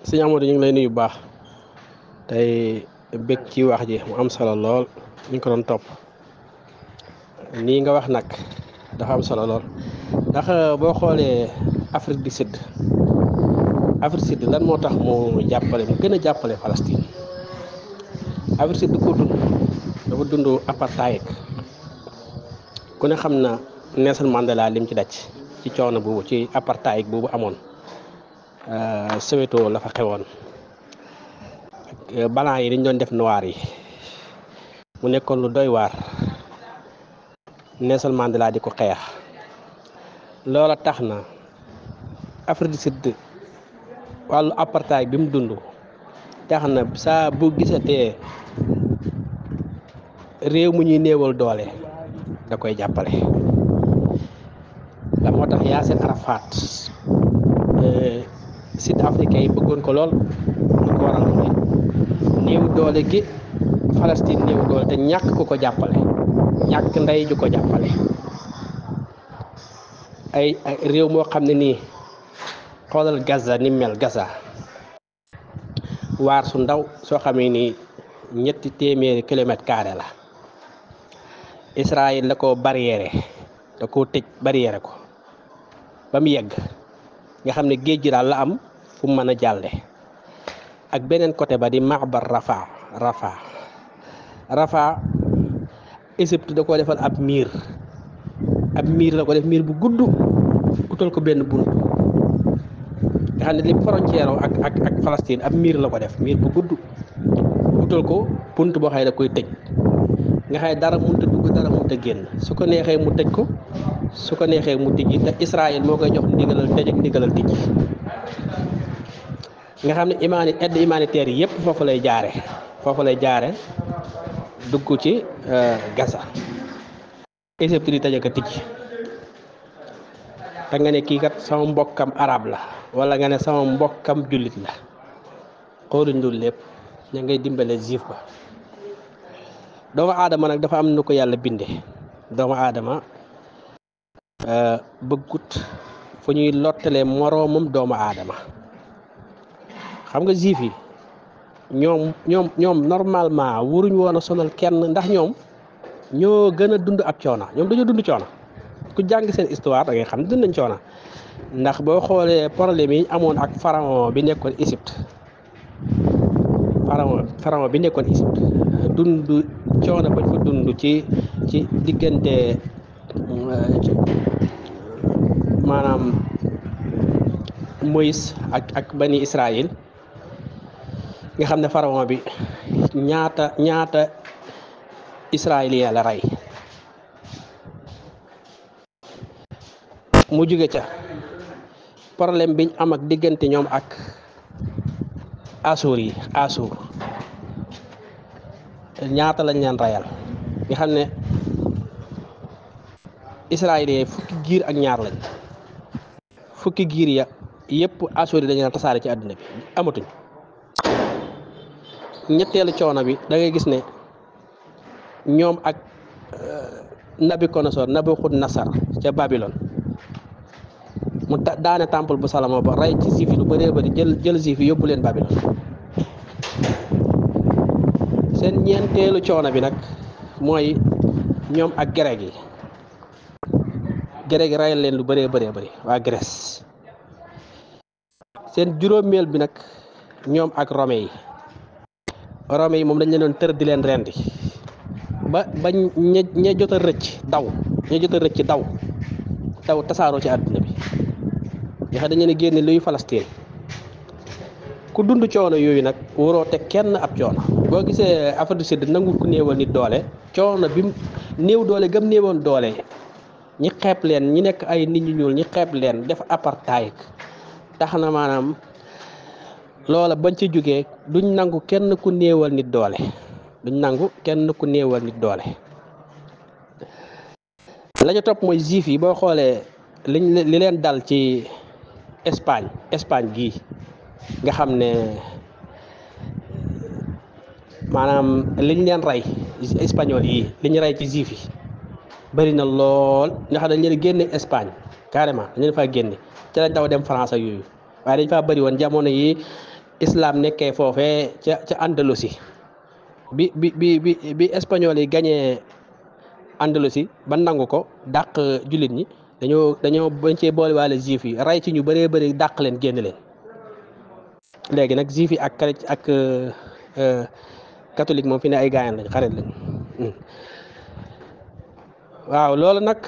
sëñ Amadou ñu ngi lay nuyu bu baax tey bëgg ci wax ji mu am solo lool ñu ko doon topp nii nga wax nag dafa am solo lool ndax boo xoolee Afrique du Sud Afrique du Sud lan moo tax mu jàppale mu gën a jàppale Palestine. Afrique du Sud du ko dund dafa dund apartheid ku ne xam na Nelson Mandela lim ci daj ci coono boobu ci apartheid boobu amoon Soweto la fa xewoon. Blanc yi dañ doon def noir yi mu nekkoon lu doy waar Nelson Mandela di ko xeex loola tax na Afrique du Sud wàllu apartheid bi mu dund tax na saa bu gisatee réew mu ñuy néewal doole da koy jàppale la moo tax Yasser Arafat sud africain yi bëggoon ko lool lu ko waral mooy néew doole gi Palestine néew doole te ñàkk ku ko jàppale ñàkk ndey ju ko jàppale ay réew moo xam ne nii xoolal Gaza ni mel Gaza waar su ndaw soo xamee ni ñetti téeméeri kilomètre carré la Israël la ko barrière da koo tëj barrière ko ba mu yegg nga xam ne géej gi daal la am fu mu mën a jàlle ak beneen côté ba di Maabar Rafa Égypte da koo defal ab miir la ko def miir bu gudd utal ko benn bunt nga xam ne li frontière ak Palestine ab miir la ko def miir bu gudd utal ko bunt boo xam ne da koy tëj nga xam ne dara mënut a dugg dara mënut a génn su ko neexee mu tëj ko su ko neexee mu tijji te Israël moo koy jox ndigalal tëj ak ndigalal tijji nga xam ne aide humanitaire yi yëpp foofu lay jaare dugg ci Gaza Égypte di tëj ak a tijji te nga ne kii kat sama mbokkam arab la wala nga ne sama mbokkam jullit la xooluñ loolu lépp ña ngay dimbale juif ba doomu aadama nag dafa am nu ko yàlla binde doomu aadama bëggut fu ñuy lottalee moroomam doomu aadama xam nga juif yi ñoom normalement waruñ woon a sonal kenn ndax ñoom ñoo gën a dund ab coona ñoom dañoo dund coona ku jàng seen histoire da ngay xam ne dund nañ coona ndax boo xoolee problème yi amoon ak pharaon bi nekkoon Égypte pharaon bi nekkoon Égypte dund coono bañ fa dund ci diggante maanaam Moïse ak bani Israël nga xam ne pharaon bi ñaata israélien la rey mu jóge ca problème biñ am ak diggante ñoom ak Assur ñaata lañ leen reyal nga xam ne israélien fukki giir ak ñaar lañ fukki giir ya yëpp Assur yi dañu leen tasaare ci àdduna bi amatuñ ñetteelu coono bi da ngay gis ne ñoom ak Nabucodonosor ca Babylone mu daane temple bu Salomon ba rey ci juif yi lu bëree bëri jël juif yi yóbbu leen Babylone seen ñeenteelu coono bi nag mooy ñoom ak grec yi reyal leen lu bëree bëri waa Grèce seen juróomeel bi nag ñoom ak Romain yi moom dañ leen doon tër di leen rendi ba ña jot a rëcc daw tasaaroo ci àdduna bi nga xam dañ leen génne luy Palestine ku dund coono yooyu nag waroo teg kenn ab coono boo gisee Afrique du Sud nangu ku néewal nit doole coono bi mu néew doole gëm néewoon doole ñi xeeb leen ñi nekk ay nit ñu ñuul ñi xeeb leen def apartheid tax na maanaam loola bañ ci jógee duñ nangu kenn ku néewal nit doole la ñu topp mooy juif yi boo xoolee li leen dal ci Espagne gii nga xam ne maanaam liñ leen rey espagnol yi liñ rey ci juif yi bëri na lool nga xam dañ leen génne Espagne carrément dañ leen faa génne ci lañ daw dem France ak yooyu waaye dañ faa bëri woon jamono yi islam nekkee foofee ca Andalousie bi espagnol yi gañee Andalousie ba nangu ko dàq jullit ñi dañoo bañ cee boolewaale juif yi rey ci ñu bëree bëri dàq leen génn leen léegi nag juif yi ak catholique moom fi ne ay gaayan lañ xarit lañ waaw loolu nag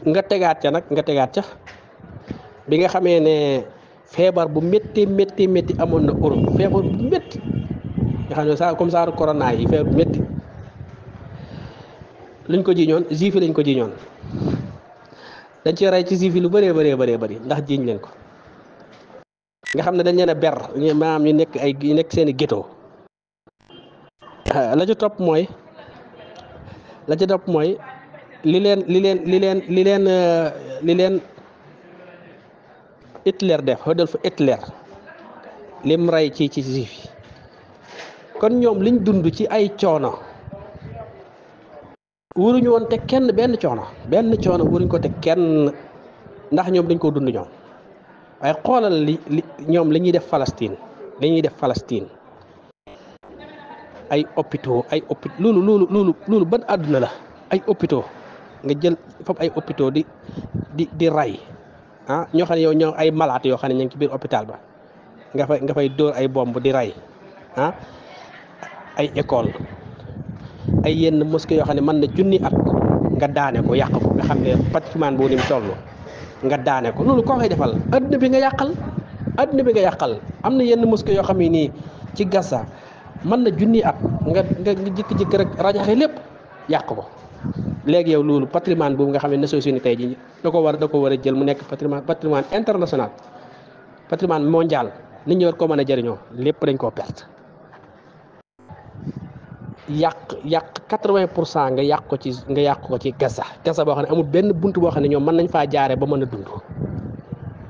nga tegaat ca bi nga xamee ne feebar bu métti amoon na Europe feebar bu métti nga xam ne saa comme ça corona yi feebar bu métti luñ ko jiiñoon juif yi lañ ko jiiñoon dañ ci rey ci juif yi lu bëree bëri ndax jiiñ leen ko nga xam ne dañ leen a ber maanaam ñu nekk seen i ghetto la ci topp mooy li leen Hitler def Adolf Hitler lim rey ci juif yi kon ñoom liñ dund ci ay coono wuruñu woon te kenn benn coono wuruñ ko te kenn ndax ñoom dañ ko dund ñoom waaye xoolal ñoom li ñuy def Palestine ay hôpitaux loolu ban àdduna la ay hôpitaux nga jël foofu ay hôpitaux di rey ñoo xam ne yow ñoo ay malade yoo xam ne ñu ngi ci biir hôpital ba nga fay dóor ay bomb di rey ay école ay yenn mosquée yoo xam ne mën na junni at nga daane ko yàq ko nga xam ne patrimoine boobu ni mu toll nga daane ko loolu koo koy defal adduna bi nga yàqal am na yenn mosquée yoo xam ne nii ci Gaza mën na junni at nga jikki-jikki rek rajaxe lépp yàq ko léegi yow loolu patrimoine boobu nga xam ne Nations Unies tey ji da ko war a jël mu nekk patrimoine international patrimoine mondial nit ñi war koo mën a jëriñoo lépp dañ koo perte yàq 80% nga yàq ko ci Gaza boo xam ne amul benn bunt boo xam ne ñoom mën nañ faa jaare ba mën a dund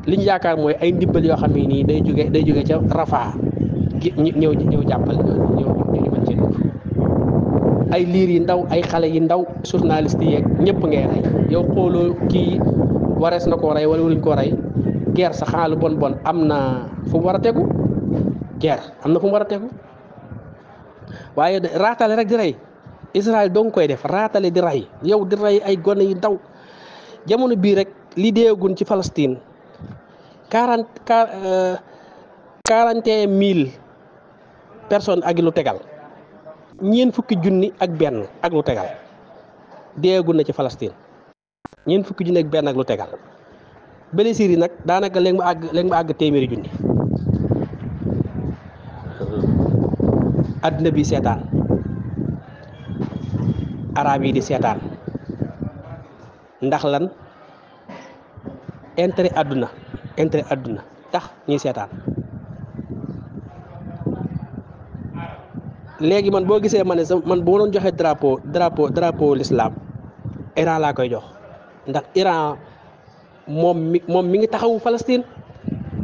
li ñu yaakaar mooy ay ndimbal yoo xam ne nii day jóge ca Rafah ñëw jàppal ñu mën ci dund ay liir yi ndaw ay xale yi ndaw journaliste yeeg ñëpp ngay rey yow xooloo kii warees na koo rey wala waruñ koo rey guerre sa xaalu bon am na fu mu war a tegu waaye raatale rek di rey Israël doo nga koy def raatale di rey yow di rey ay gone yu ndaw jamono bii rek li deegun ci Palestine 41 000 personnes ak lu tegal ñeent fukki junni ak benn ak lu tegal deegun na ci Palestine ñeent fukki junni ak benn ak lu tegal blessures yi nag daanaka léegi mu àgg téeméeri junni adduna bi seetaan arab yi di seetaan ndax lan intérêt adduna tax ñuy seetaan léegi man boo gisee ma ne man bu ma doon joxe drapeau l'islam Iran laa koy jox ndax Iran moom mi ngi taxawu Palestine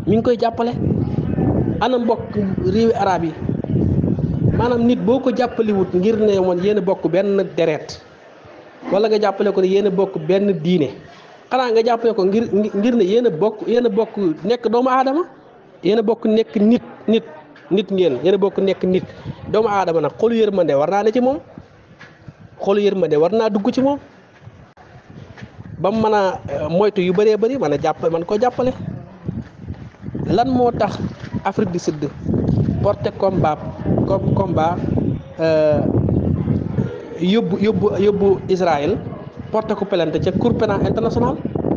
mi ngi koy jàppale ana mbokk réewi arab yi maanaam nit boo ko jàppaliwut ngir ne woon yéen a bokk benn deret wala nga jàppale ko ne yéen a bokk benn diine xanaa nga jàppale ko ngir ne yéen a bokk nekk doomu aadama yéen a bokk nekk nit ngeen yéen a bokk nekk nit doomu aadama nag xolu yërmande war naa ne ci moom xolu yërmande war naa dugg ci moom ba mu mën a moytu yu bëree bëri man koo jàppale lan moo tax Afrique du Sud porté combat yóbbu Israël porté ko plainte ca Cour pénale internationale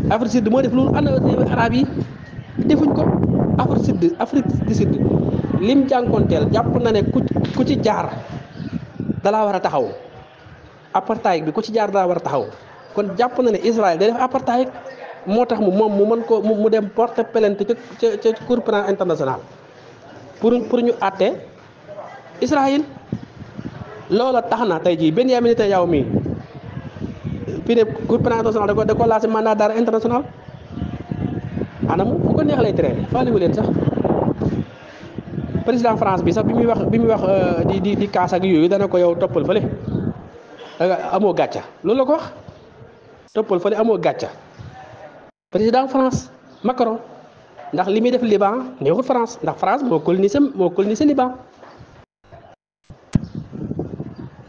Afrique du Sud moo def loolu ana arab yi defuñ ko Afrique du Sud lim jànkoonteel jàpp na ne ku ci jaar dalaa war a taxaw apartheid bi ku ci jaar dalaa war a taxaw kon jàpp na ne Israël day def apartheid moo tax mu mën ko mu dem porter plainte ca Cour pénale internationale pour ñu àtte Israël loola tax na tey jii Benyamin Netanyahu mi fii ne Cour pénale internationale da ko lancé mandat d'arrêt international anam fu ko neex lay traité faaliwu leen sax président France bi sax bi muy wax di kaas ak yooyu dana ko yow toppal fële amoo gàcca loolu la ko wax toppal fële amoo gàcca président France Macron ndax li muy def Liban neexul France ndax France moo colonisé Liban.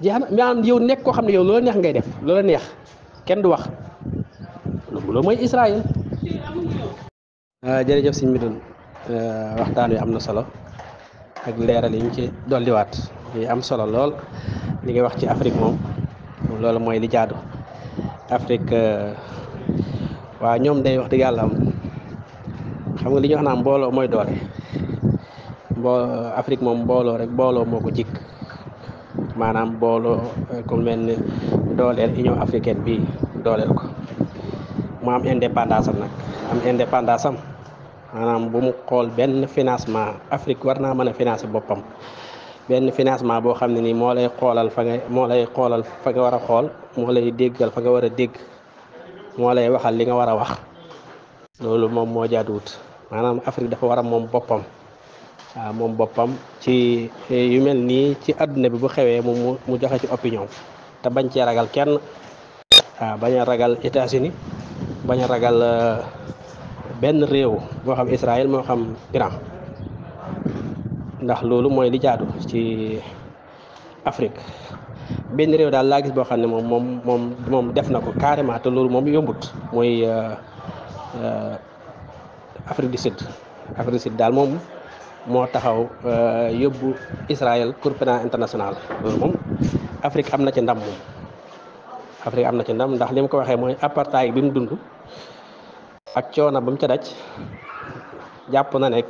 jeex na maanaam yow nekk koo xam ne yow loola neex ngay def loola neex kenn du wax loolu mooy Israël. jërëjëf sëñ Medoune waxtaan wi am na solo ak leeral yi ñu ci dolliwaat yi am solo lool li ngay wax ci Afrique moom loolu mooy li jaadu Afrique waaw ñoom day wax dëgg yàlla am xam nga li ñu wax naan mbooloo mooy doole Afrique moom mbooloo rek mbooloo moo ko jikk maanaam mbooloo ku mel ni dooleel Union africaine bi dooleel ko mu am indépendance am nag am indépendance am maanaam bu mu xool benn financement Afrique war naa mën a financer boppam benn financement boo xam ne nii moo lay xoolal fa nga war a xool moo lay déggal fa nga war a dégg moo lay waxal li nga war a wax loolu moom moo jaaduwut maanaam Afrique dafa war a moom boppam waaw moom boppam ci yu mel nii ci àdduna bi bu xewee mu joxe ci opinion te bañ cee ragal kenn waaw bañ a ragal États-Unis bañ a ragal benn réew moo xam Israël moo xam Iran ndax loolu mooy li jaadu ci Afrique benn réew daal laa gis boo xam ne moom def na ko carrément te loolu moom yombut mooy Afrique du Sud daal moom moo taxaw yóbbu Israël Cour pénale internationale loolu moom Afrique am na ci ndam moom Afrique am na ci ndam ndax li mu ko waxee mooy apartheid bi mu dund ak coono ba mu ca daj jàpp na ne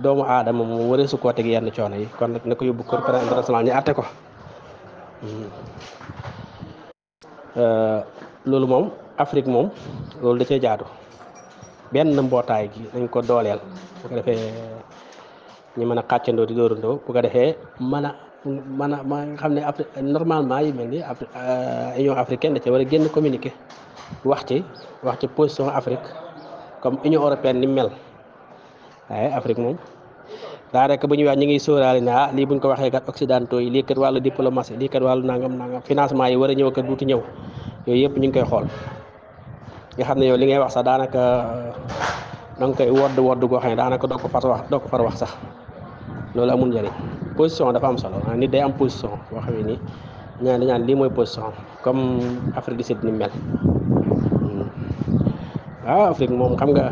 doomu aadama moom waree su koo teg yenn coono yi kon nag na ko yóbbu Cour pénale internationale ñu àtte ko loolu moom Afrique moom loolu da cee jaadu benn mbootaay gi dañ ko dooleel bu ko defee ñu mën a xàccandoo di dóorandoo bu ko defee mën nga xam ne normalement yi mel ni Union africaine da ca war a génn communiqué wax ci position Afrique comme Union européenne ni mel waaye Afrique moom daa rek bu ñuy wax ñu ngi sóoraale ne lii buñ ko waxee kat occidentaux yi lii kat wàllu diplomatie lii kat wàllu nangam financement yi war a ñëw kat duuti ñëw yooyu yëpp ñu ngi koy xool nga xam ne yow li ngay wax sax daanaka da nga koy wodd goo xam ne daanaka doo ko far wax sax loolu amul njëriñ position dafa am solo nit day am position boo xam ne nii ñaan lii mooy position comme Afrique du Sud ni mel waaw Afrique moom xam nga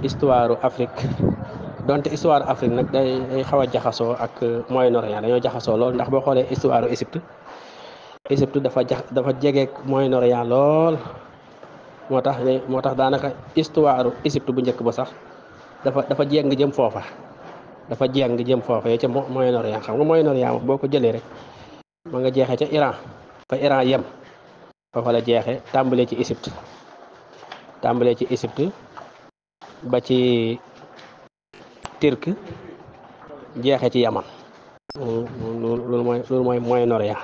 histoire Afrique donte histoire Afrique nag day xaw a jaxasoo ak Moyen-Orient dañoo jaxasoo lool ndax boo xoolee histoire Égypte dafa jege Moyen-Orient lool moo tax daanaka histoire Égypte bu njëkk ba sax dafa jéng jëm foofa ca Moyen-Orient xam nga Moyen-Orient boo ko jëlee rek ma nga jeexee ca Iran fa Iran yem foofa la jeexee tàmbalee ci Égypte ba ci Turc jeexee ci Yaman loolu mooy Moyen-Orient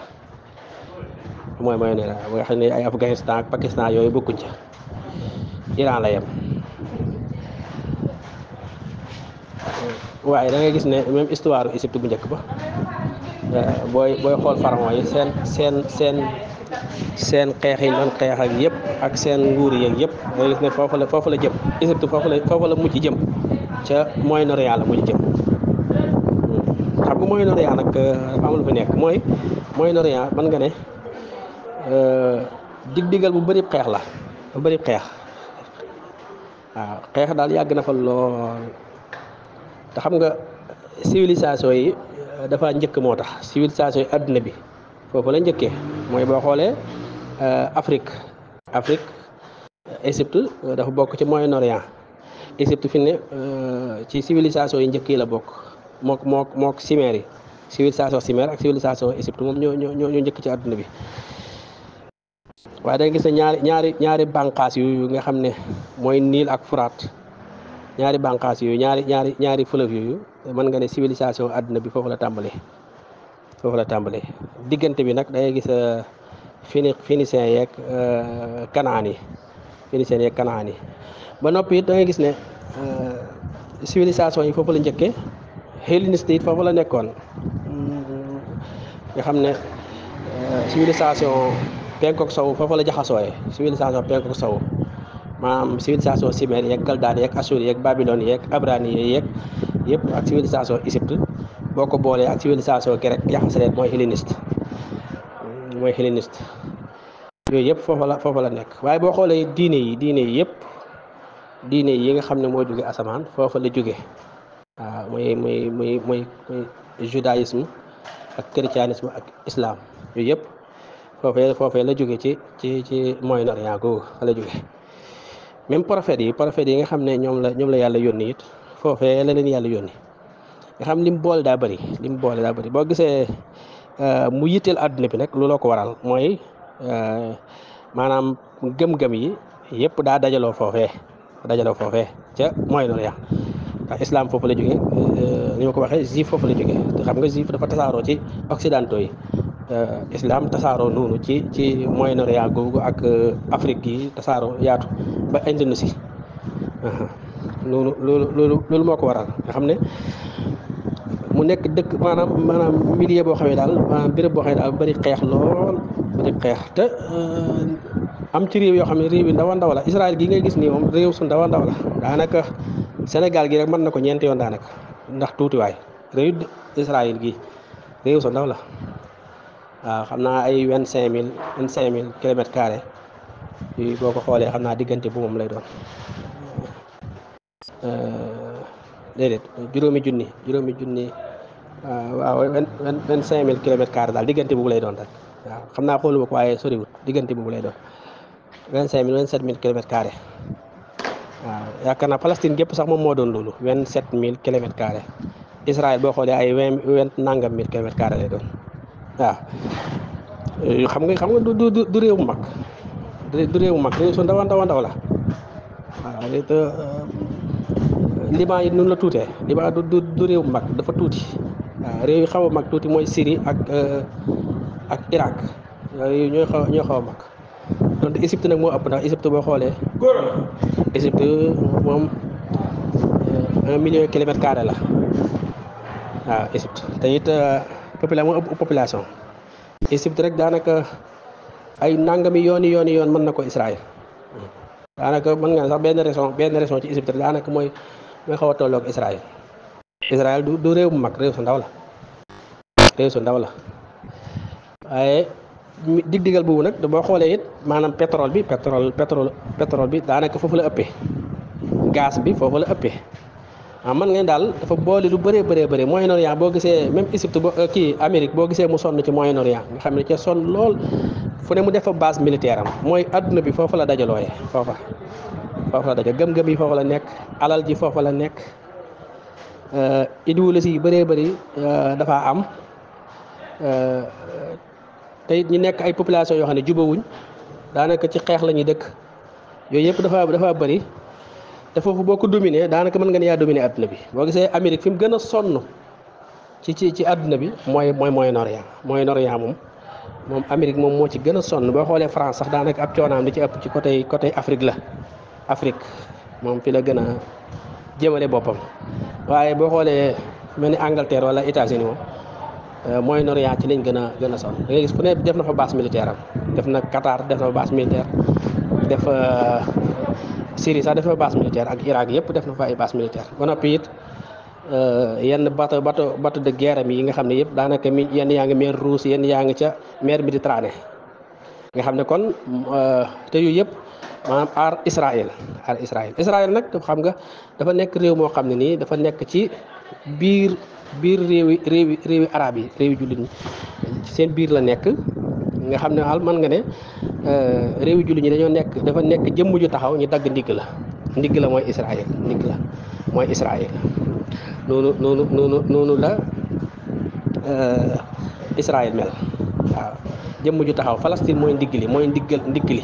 mooy Moyen-Orient ba nga xam ne ay Afghanistan ak Pakistan yooyu bokkuñ ca Iran la yem waaye da ngay gis ne même histoire Égypte bu njëkk ba booy xool pharaon yi seen xeex yi doon xeex ak yëpp ak seen nguur yeeg yëpp da ngay gis ne foofu la jëm Égypte foofu la mujj jëm ca Moyen-Orient la mujj jëm xam nga Moyen-Orient nag dafa am lu fi nekk mooy Moyen-Orient mën nga ne dig-digal bu bëri xeex la bu bëri xeex waaw xeex daal yàgg na fa lool te xam nga civilisation yi dafa njëkk moo tax civilisation yi àdduna bi foofu la njëkkee mooy boo xoolee Afrique Égypte dafa bokk ci Moyen-Orient Égypte fi ne ci civilisation yi njëkk yi la bokk mook Sumer yi civilisation Sumer ak civilisation Égypte moom ñoo njëkk ci àdduna bi waaye da nga gis ne ñaari bànqaas yu nga xam ne mooy Nil ak Furaat ñaari bànqaas yooyu ñaari fleuve yooyu mën nga ne civilisation àdduna bi foofu la tàmbalee diggante bi nag dangay gis phéniciens yeeg kanaan yi ba noppi it da ngay gis ne civilisation yi foofu la njëkkee helléniste yi foofu la nekkoon nga xam ne civilisation penkook sow foofu la jaxasooyee civilisation penkook sow maanaam civilisation Sumer yeeg Kaldaan yeeg Assur yeeg Babylone yeeg Abrani yeeg yëpp ak civilisation Égypte boo ko boolee ak civilisation grec jaxase leen mooy helléniste yooyu yëpp foofa la nekk waaye boo xoolee diine yi yëpp diine yi nga xam ne moo jóge asamaan foofa la jóge waaw muy judaïsme ak chrétianisme ak islam yooyu yëpp foofee la jóge ci Moyen-Orient googu fa la jóge même prophètes yi nga xam ne ñoom la yàlla yónni it foofee la leen yàlla yónni nga xam lim boole daa bëri boo gisee mu yitteel àdduna bi nag looloo ko waral mooy maanaam gëm-gëm yi yëpp daa dajaloo foofee ca Moyen-Orient ndax islam foofu la jóge ni ma ko waxee juif foofu la jóge te xam nga juif dafa tasaaroo ci occidentaux yi islam tasaaroo noonu ci Moyen-Orient googu ak Afrique gi tasaaroo yaatu ba Indonésie loolu moo ko waral nga xam ne mu nekk dëkk maanaam milieu boo xam ne daal maanaam béréb boo xam ne daal bari xeex lool bari xeex te am ci réew yoo xam ne réew yi ndaw a ndaw la Israël gi ngay gis nii moom réew su ndaw a ndaw la daanaka Sénégal gi rek mën na ko ñeenti yoon daanaka ndax tuutiwaay réew Israël gi réew su ndaw la waaw xam naa ay 25 000 kilomètres carrés yooyu boo ko xoolee xam naa diggante bu moom lay doon déedéet juróomi junni waaw 25 000 kilomètres carrés daal diggante boobu lay doon rek waaw xam naa xooluma ko waaye soriwut diggante boobu lay doon 27 000 kilomètres carrés waaw yaakaar naa Palestine gépp sax moom moo doon loolu 27 000 kilomètres carrés Israël boo xoolee ay 20 nangam mille kilomètres carrés lay doon waaw xam nga du réew mu mag du réew mu mag réew su ndaw la waaw Liban yi noonu la tuutee Liban du réew mu mag dafa tuuti waaw réew yi xaw a mag tuuti mooy Syrie ak Irak yooyu ñooy xaw a mag donte Égypte nag moo ëpp ndax Égypte boo xoolee Égypte moom 1 million kilomètres carrés la waaw Égypte te it moo ëpp population Égypte rek daanaka ay nangami yoon mën na ko Israël daanaka mën nga sax benn région ci Égypte rek daanaka mooy xaw a tolloog Israël du réew mu mag réew su ndaw la waaye dig-digal boobu nag boo xoolee it maanaam pétrole bi daanaka foofu la ëppee gaz bi foofu la ëppee mën ngeen daal dafa boole lu bëree Moyen-Orient boo gisee même Égypte Amérique boo gisee mu sonn ci Moyen-Orient nga xam ne ca sonn lool fu ne mu def fa base militaire am mooy adduna bi foofu la dajalooyee foofa la daja gëm-gëm yi foofu la nekk alal ji foofu la nekk idéologie yi bëree bëri dafa am te it ñu nekk ay population yoo xam ne jubawuñ daanaka ci xeex la ñuy dëkk yooyu yëpp dafa bëri te foofu boo ko dominé daanaka mën nga ne yaa dominé adduna bi boo gisee Amérique fi mu gën a sonn ci adduna bi mooy Moyen-Orient moom Amérique moom moo ci gën a sonn boo xoolee France sax daanaka ab coonaam li ci ëpp ci côté Afrique moom fi la gën a jëmale boppam waaye boo xoolee mel ni Angleterre wala États-Unis moom Moyen-Orient ci lañ gën a sonn da ngay gis fu ne def na fa base militaire am def na Qatar def na fa base militaire def Syrie sax def na fa base militaire ak Irak yëpp def na fa ay base militaire ba noppi it yenn bateau de guerre yi nga xam ne yëpp daanaka yenn yaa ngi mer Rouge yenn yaa ngi ca mer Méditerranée nga xam ne kon te yooyu yëpp maanaam aar Israël nag xam nga dafa nekk réew moo xam ne nii dafa nekk ci biir réewi arab yi réewi jullit ñi seen biir la nekk nga xam ne daal mën nga ne réewi jullit ñi dafa nekk jëmm ju taxaw ñu dagg ndigg la mooy Israël noonu la Israël mel waaw jëmm ju taxaw Palestine mooy ndigg li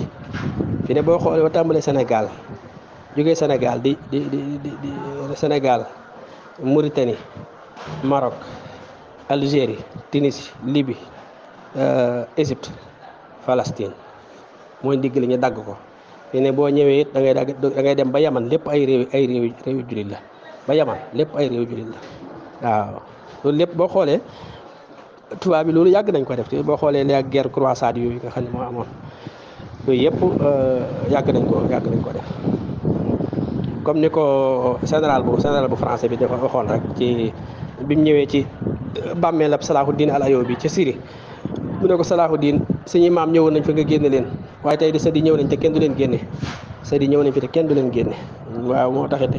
fi ne boo xoolee ba tàmbalee Sénégal jógee Sénégal di Sénégal Mauritanie Maroc Algérie Tunisie Libye Égypte Palestine mooy ndigg li ñu dagg ko fi ne boo ñëwee it da ngay dem ba Yaman lépp ay réewi jullit la ba Yaman lépp ay réewi jullit la waaw loolu lépp boo xoolee tubaab bi loolu yàgg nañ ko def te boo xoolee les guerre croisade yooyu nga xam ne moo amoon yooyu yëpp yàgg nañ ko def comme ni ko général bu français bi dafa waxoon rek ci bi mu ñëwee ci bàmmeelab Salahuddin al Ayyubi ci Syrie mu ne ko Salahuddin suñuy maam ñëwoon nañ fa nga génne leen waaye tey di sët yi ñëw nañ te kenn du leen génne sët yi ñëw nañ fi te kenn du leen génne waaw moo taxit